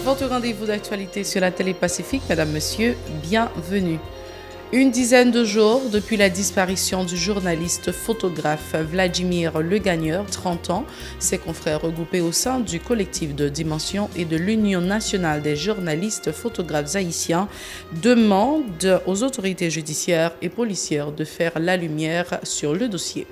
Votre rendez-vous d'actualité sur la télé Pacifique, Mesdames, Messieurs, bienvenue. Une dizaine de jours depuis la disparition du journaliste photographe Vladimir Legagneur, 30 ans, ses confrères regroupés au sein du collectif de Dimension et de l'Union nationale des journalistes photographes haïtiens demandent aux autorités judiciaires et policières de faire la lumière sur le dossier.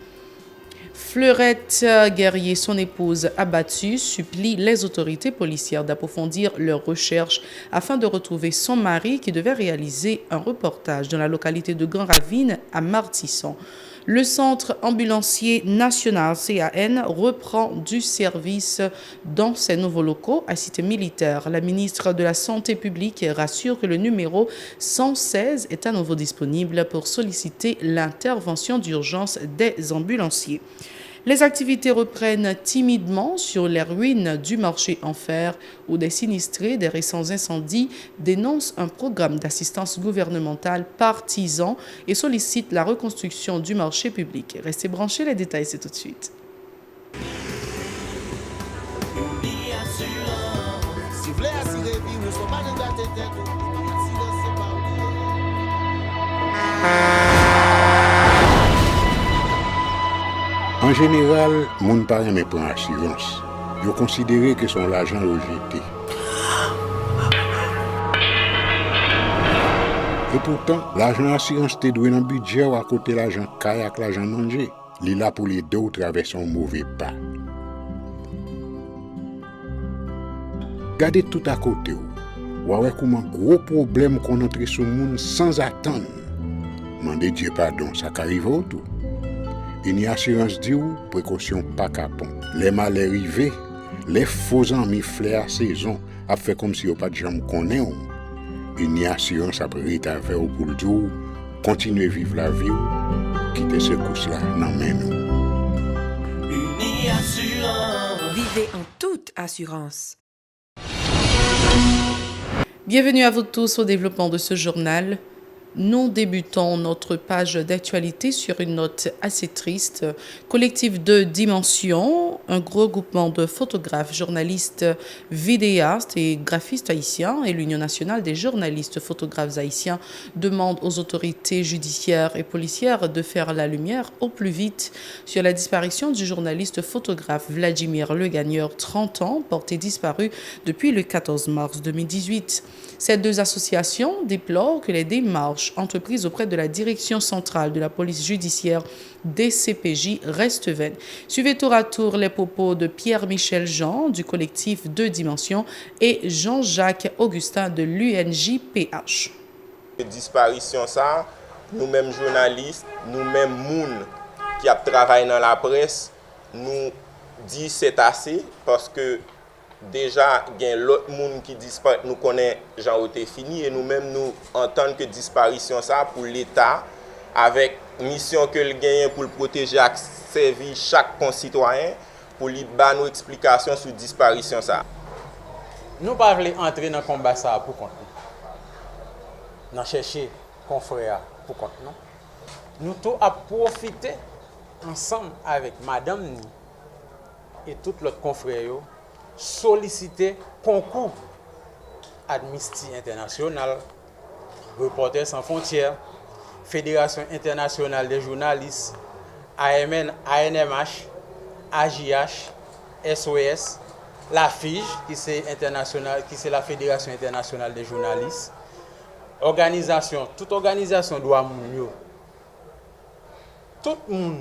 Fleurette Guerrier, son épouse abattue, supplie les autorités policières d'approfondir leurs recherches afin de retrouver son mari qui devait réaliser un reportage dans la localité de Grand Ravine à Martisson. Le centre ambulancier national CAN reprend du service dans ses nouveaux locaux à Cité Militaire. La ministre de la Santé publique rassure que le numéro 116 est à nouveau disponible pour solliciter l'intervention d'urgence des ambulanciers. Les activités reprennent timidement sur les ruines du marché en fer où des sinistrés des récents incendies dénoncent un programme d'assistance gouvernementale partisan et sollicitent la reconstruction du marché public. Restez branchés, les détails c'est tout de suite. En général, moun pa reme pran assurance. Yo considéré que son l'argent rejeté. Et pourtant, l'argent assurance te doué dans budget ou à côté l'argent kay ak l'argent manger. Li là pour les deux ou traverser un mauvais pas. Gardez tout à côté ou. Ouais comment gros problème qu'on entre sur moun sans attendre. Mandez Dieu pardon, ça qu'arrive au tout. Une assurance dit ou précaution pas capon. Les malheurs arrivés, les faux amis flair à saison a fait comme si on pas de jambe connaît ou. Une assurance après rétaver ou pour le dire continuer vivre la vie ou quitter ce course là nan men nous. Uni Assurance. Vivez en toute assurance. Bienvenue à vous tous au développement de ce journal. Nous débutons notre page d'actualité sur une note assez triste. Collectif de Dimension, un gros groupement de photographes, journalistes, vidéastes et graphistes haïtiens et l'Union nationale des journalistes photographes haïtiens demandent aux autorités judiciaires et policières de faire la lumière au plus vite sur la disparition du journaliste photographe Vladimir Legagneur, 30 ans, porté disparu depuis le 14 mars 2018. Ces deux associations déplorent que les démarches entreprises auprès de la direction centrale de la police judiciaire DCPJ restent vaines. Suivez tour à tour les propos de Pierre-Michel Jean du collectif Deux Dimensions et Jean-Jacques Augustin de l'UNJPH. Disparition ça, nous-mêmes journalistes, nous-mêmes moun qui a travaillé dans la presse, nous dit c'est assez parce que déjà, il y a l'autre monde qui disparaît, nous connaît Jean Oté fini et nous-mêmes nous entendons que disparition ça pour l'État avec mission que le gagne pour le protéger et servir chaque concitoyen pour lui donner nos explications sur disparition ça. Nous ne pouvons pas entrer dans le combat ça pour compte nous. Nous chercher confrères pour compte nous. Nous tous à profiter ensemble avec madame et tout l'autre confrère solliciter concours Amnesty International, Reporters sans frontières, Fédération internationale des journalistes, AMN, ANMH, AJH, SOS, la FIJ qui c'est la Fédération internationale des journalistes, toute organisation doit moun tout le monde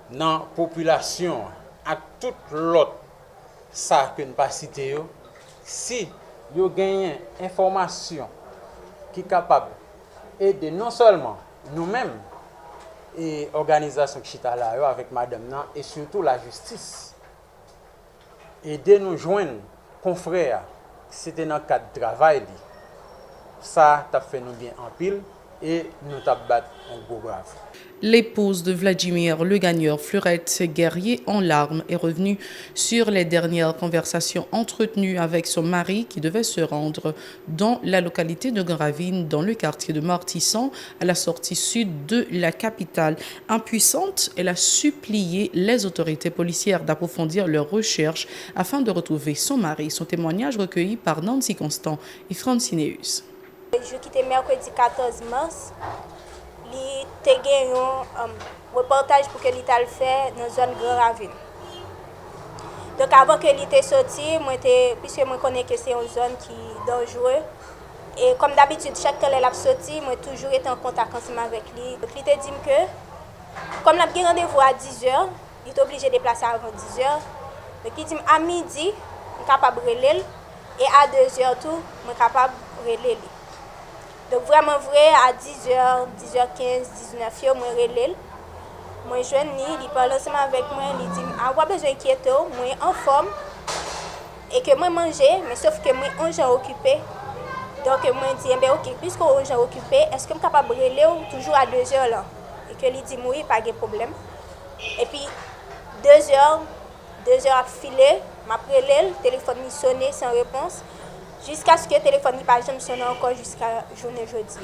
dans la population à tout l'autre ça que nous pas cité si yo gagne information qui est capable d'aider non seulement nous-mêmes et organisation qui chita là avec madame nan et surtout la justice aider nous joindre confrères c'était dans le cadre de travail ça t'a fait nous bien en pile et nous t'avons battu un gros brave. L'épouse de Vladimir le Gagneur, Fleurette Guerrier, en larmes, est revenue sur les dernières conversations entretenues avec son mari qui devait se rendre dans la localité de Gravine, dans le quartier de Mortisson, à la sortie sud de la capitale. Impuissante, elle a supplié les autorités policières d'approfondir leurs recherches afin de retrouver son mari. Son témoignage recueilli par Nancy Constant et Francineus. Je quittais mercredi 14 mars. Li te gen yon reportage pour que l'Ital fait dans la zone Grand Ravine. Donc avant que l'Ital sorti, puisque moi connais que c'est une zone qui est dangereuse, et comme d'habitude, chaque fois qu'elle a sorti, moi toujours été en contact ensemble avec lui. Donc il te dit que, comme il a rendez-vous à 10h, il est obligé de déplacer avant 10h. Donc il dit à midi, je suis capable de relayer, et à 2h tout, je suis capable de relayer. Donc vraiment vrai, à 10h, 10h15, 19h, moi relève. Moi jeune il parle ensemble avec moi, il dit avoir besoin d'inquiéter, moi en forme et que moi manger, mais sauf que moi on gens occupé. Donc moi dit ben OK, puisque on gens occupé, est-ce que je suis capable de relève toujours à 2h là? Et que il dit oui, pas de problème. Et puis 2h a filé, m'a relève, téléphone mi sonné sans réponse. Jusqu'à ce que le téléphone n'y pas jamais sonné encore jusqu'à journée jeudi.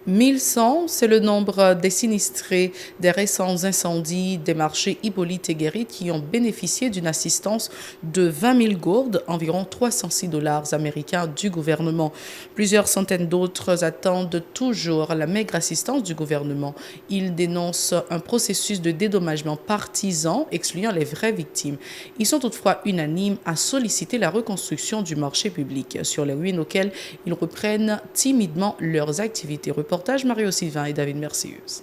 1100, c'est le nombre des sinistrés des récents incendies des marchés Hippolyte et Guéry qui ont bénéficié d'une assistance de 20 000 gourdes, environ 306 $ américains du gouvernement. Plusieurs centaines d'autres attendent toujours la maigre assistance du gouvernement. Ils dénoncent un processus de dédommagement partisan, excluant les vraies victimes. Ils sont toutefois unanimes à solliciter la reconstruction du marché public sur les ruines auxquelles ils reprennent timidement leurs activités. Reportage Mario Sylvain et David Mercius.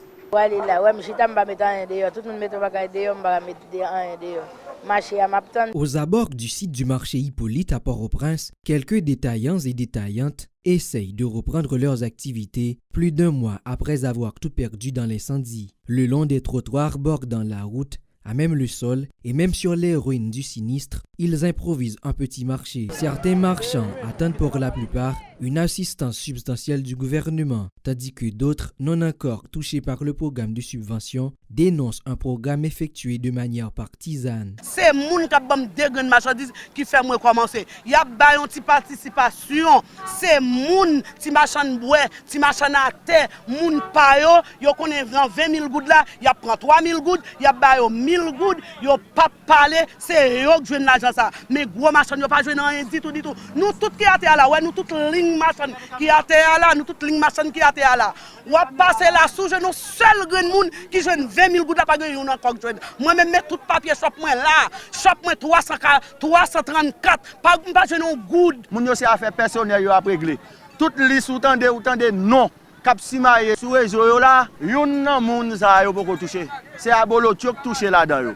Aux abords du site du marché Hippolyte à Port-au-Prince, quelques détaillants et détaillantes essayent de reprendre leurs activités plus d'un mois après avoir tout perdu dans l'incendie. Le long des trottoirs bordant la route, à même le sol et même sur les ruines du sinistre, ils improvisent un petit marché. Certains marchands attendent pour la plupart une assistance substantielle du gouvernement, tandis que d'autres, non encore touchés par le programme de subvention, dénoncent un programme effectué de manière partisane. C'est moun qui a des grandes marchandises qui fait moi commencer. Il y a une petite participation. C'est moun qui marchand bois, qui marchand à terre, moun payo, yo connaît 20 000 gouttes là, il prend 3 000 gouttes, il y a 1 000 gouttes, yo pas parler, c'est yo qui joue l'argent ça. Mais gros marchand yo pas jouer rien du tout. Nous tout qui a là, ouais, nous toute ligne marchand qui a là, nous toute ligne marchand qui a là. Ou passer là sous nous seul grand monde qui joue 20 000 gouttes là pas gagner on encore joue. Moi même mettre tout papier shop moi là, shop moi 334, pas jouer non good. Moun yo c'est affaire personnelle yo a régler. Toute liste ou tande non. Cap Simaye sous réseau yo là, yon nan moun sa yo poko toucher. C'est abolo qui toucher là-dedans yo.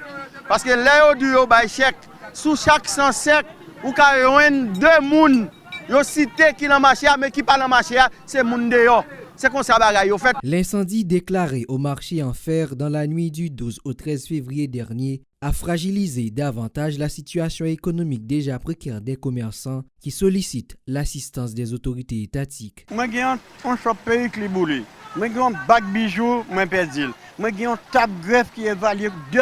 Parce que là yo du yo bay chèque sous chaque 105 ou ka yon deux moun yo cité qui dans marché mais qui pas dans marché c'est moun de yo. C'est comme ça bagay yo fait. L'incendie déclaré au marché en fer dans la nuit du 12 au 13 février dernier a fragilisé davantage la situation économique déjà précaire des commerçants qui sollicitent l'assistance des autorités étatiques. Moi j'ai un shop pays qui bouli. Moi j'ai un bac bijoux, moi perdu. Moi j'ai un table greffe qui est valu 2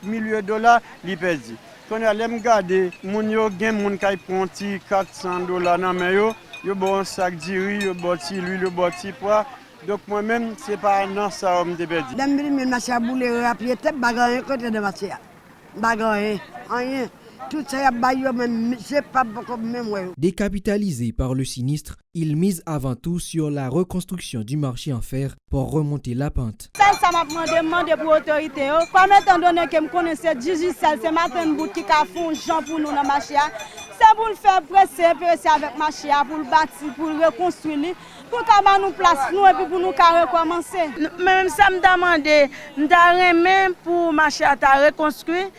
millions de $, li perdu. Quand on allait me garder, moun yo gen moun kay prend $400 nan men yo bon sac de riz, yo bon ti l'huile, yo bon ti pois. Donc moi-même c'est pas non ça on me perdu. Dame mi marché a boule rapide tête bagarre côté de marché. Bagarre rien. Tout ça même c'est pas comme même ouais. Décapitalisés par le sinistre, ils misent avant tout sur la reconstruction du marché en fer pour remonter la pente. Ça m'a demandé pour l'autorité. Comme étant donné que je connaissais Digicel, c'est matin bout qui a fait un gens pour nous dans le marché. C'est pour le faire presser avec le marché, pour le bâtir, pour le reconstruire, pour qu'on nous place nous et puis pour nous recommencer. Même ça me demandait, même pour le marché à reconstruire.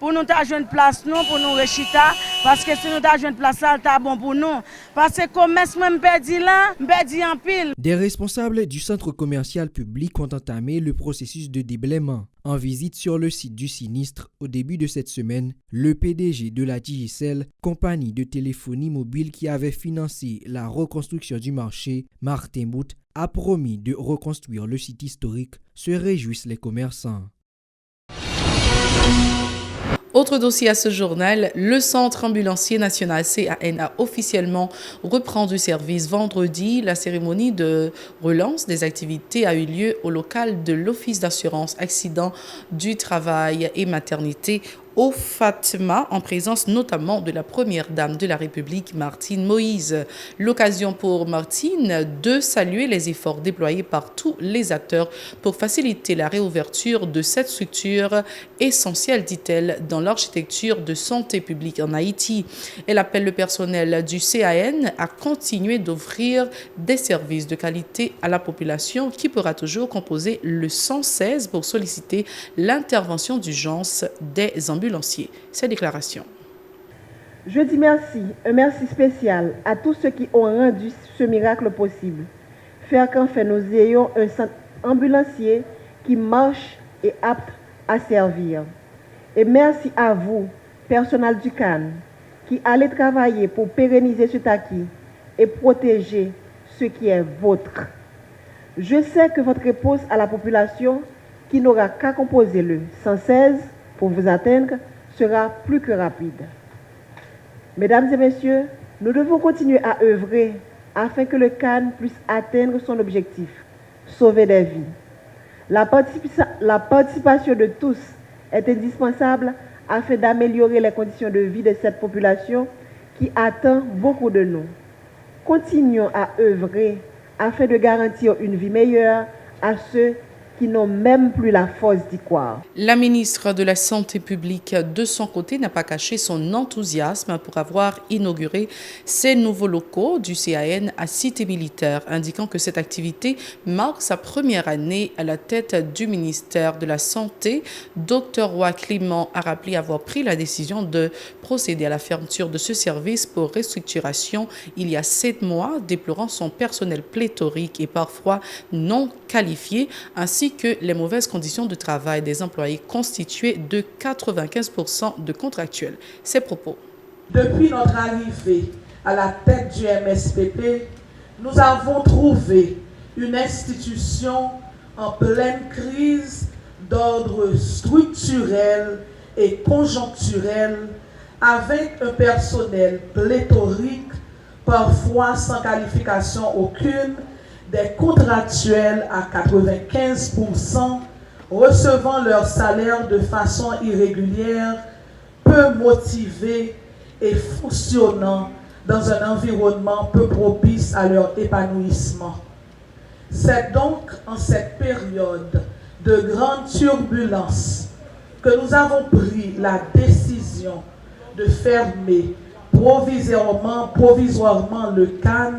Pour nous avoir une place nous, pour nous rechita, parce que si nous avons une place là, c'est bon pour nous. Parce que le commerce même perdu là, perdu en pile. Des responsables du centre commercial public ont entamé le processus de déblaiement. En visite sur le site du sinistre au début de cette semaine, le PDG de la Digicel, compagnie de téléphonie mobile qui avait financé la reconstruction du marché, Martin Bout, a promis de reconstruire le site historique, se réjouissent les commerçants. Autre dossier à ce journal, le Centre ambulancier national CAN a officiellement repris du service vendredi. La cérémonie de relance des activités a eu lieu au local de l'Office d'assurance accident du travail et maternité au Fatma, en présence notamment de la première dame de la République, Martine Moïse. L'occasion pour Martine de saluer les efforts déployés par tous les acteurs pour faciliter la réouverture de cette structure essentielle, dit-elle, dans l'architecture de santé publique en Haïti. Elle appelle le personnel du CAN à continuer d'offrir des services de qualité à la population qui pourra toujours composer le 116 pour solliciter l'intervention d'urgence des ambulanciers. Ces déclarations. Je dis merci, un merci spécial à tous ceux qui ont rendu ce miracle possible. Faire qu'enfin nous ayons un centre ambulancier qui marche et apte à servir. Et merci à vous, personnel du CAN, qui allez travailler pour pérenniser cet acquis et protéger ce qui est vôtre. Je sais que votre réponse à la population, qui n'aura qu'à composer le 116 pour vous atteindre, sera plus que rapide. Mesdames et messieurs, nous devons continuer à œuvrer afin que le CAN puisse atteindre son objectif, sauver des vies. La participation de tous est indispensable afin d'améliorer les conditions de vie de cette population qui attend beaucoup de nous. Continuons à œuvrer afin de garantir une vie meilleure à ceux qui n'ont même plus la force d'y croire. La ministre de la Santé publique, de son côté, n'a pas caché son enthousiasme pour avoir inauguré ces nouveaux locaux du CAN à Cité Militaire, indiquant que cette activité marque sa première année à la tête du ministère de la Santé. Dr Roy Clément a rappelé avoir pris la décision de procéder à la fermeture de ce service pour restructuration il y a 7 mois, déplorant son personnel pléthorique et parfois non qualifié, ainsi que les mauvaises conditions de travail des employés constitués de 95% de contractuels. Ces propos. Depuis notre arrivée à la tête du MSPP, nous avons trouvé une institution en pleine crise d'ordre structurel et conjoncturel, avec un personnel pléthorique, parfois sans qualification aucune, des contractuels à 95%, recevant leur salaire de façon irrégulière, peu motivés et fonctionnant dans un environnement peu propice à leur épanouissement. C'est donc en cette période de grande turbulence que nous avons pris la décision de fermer provisoirement le CAN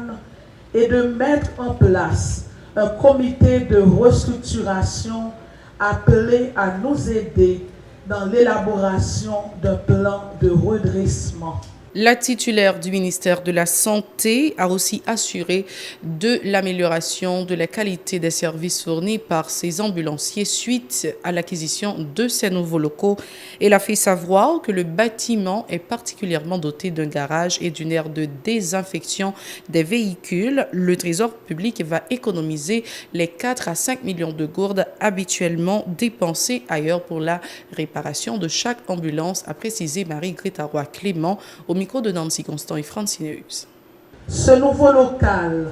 et de mettre en place un comité de restructuration appelé à nous aider dans l'élaboration d'un plan de redressement. La titulaire du ministère de la Santé a aussi assuré de l'amélioration de la qualité des services fournis par ses ambulanciers suite à l'acquisition de ces nouveaux locaux. Elle a fait savoir que le bâtiment est particulièrement doté d'un garage et d'une aire de désinfection des véhicules. Le Trésor public va économiser les 4 à 5 millions de gourdes habituellement dépensées ailleurs pour la réparation de chaque ambulance, a précisé Marie-Greta Roy Clément au micro de Nancy Constant et Francineus. Ce nouveau local,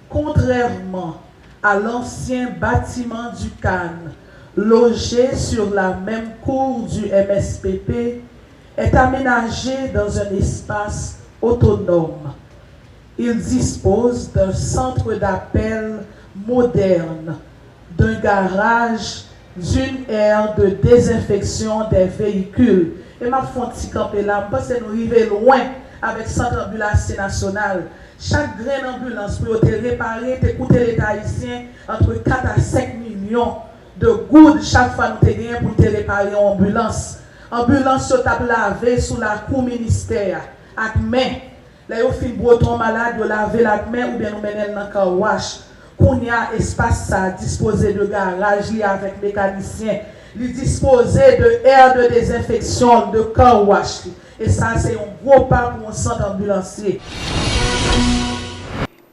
contrairement à l'ancien bâtiment du CAN, logé sur la même cour du MSPP, est aménagé dans un espace autonome. Il dispose d'un centre d'appel moderne, d'un garage, d'une aire de désinfection des véhicules. Et ma fonti campé là, parce que nous arrivons loin avec le centre ambulancier national. Chaque graine ambulance pour te réparer, te coûter l'État haïtien entre 4 à 5 millions de gouttes chaque fois nous te gagnons pour te réparer une ambulance. Ambulance se tape lavé sous la cour ministère avec main. Là, yo fin breton malade, yo laver la main ou bien nous mener dans car wash. Qu'on y a espace ça disposé de garage li avec mécanicien. Il disposait de aire de désinfection, de car wash. Et ça, c'est un gros pas pour un centre ambulancier.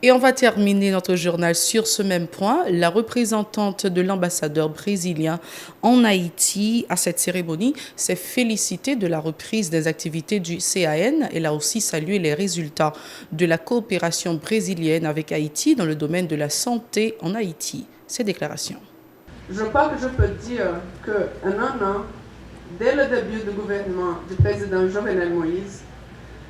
Et on va terminer notre journal sur ce même point. La représentante de l'ambassadeur brésilien en Haïti à cette cérémonie s'est félicitée de la reprise des activités du CAN. Elle a aussi salué les résultats de la coopération brésilienne avec Haïti dans le domaine de la santé en Haïti. Ces déclarations. Je crois que je peux dire qu'en un an, dès le début du gouvernement du président Jovenel Moïse,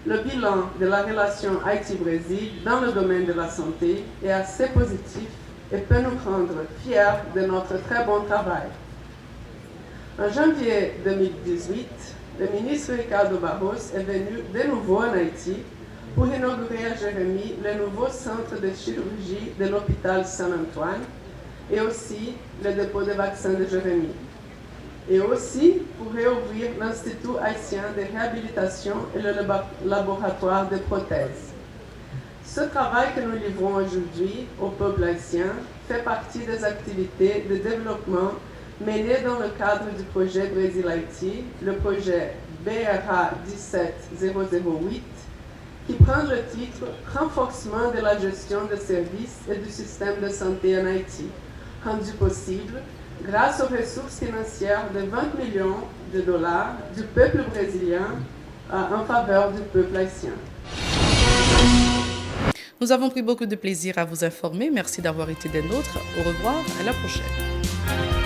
le bilan de la relation Haïti-Brésil dans le domaine de la santé est assez positif et peut nous rendre fiers de notre très bon travail. En janvier 2018, le ministre Ricardo Barros est venu de nouveau en Haïti pour inaugurer à Jérémie le nouveau centre de chirurgie de l'hôpital Saint-Antoine et aussi le dépôt de vaccins de Jérémie. Et aussi pour réouvrir l'Institut haïtien de réhabilitation et le laboratoire de prothèses. Ce travail que nous livrons aujourd'hui au peuple haïtien fait partie des activités de développement menées dans le cadre du projet Brésil-Haïti, le projet BRA 17008, qui prend le titre « Renforcement de la gestion des services et du système de santé en Haïti », rendu possible grâce aux ressources financières de 20 millions de dollars du peuple brésilien en faveur du peuple haïtien. Nous avons pris beaucoup de plaisir à vous informer. Merci d'avoir été des nôtres. Au revoir, à la prochaine.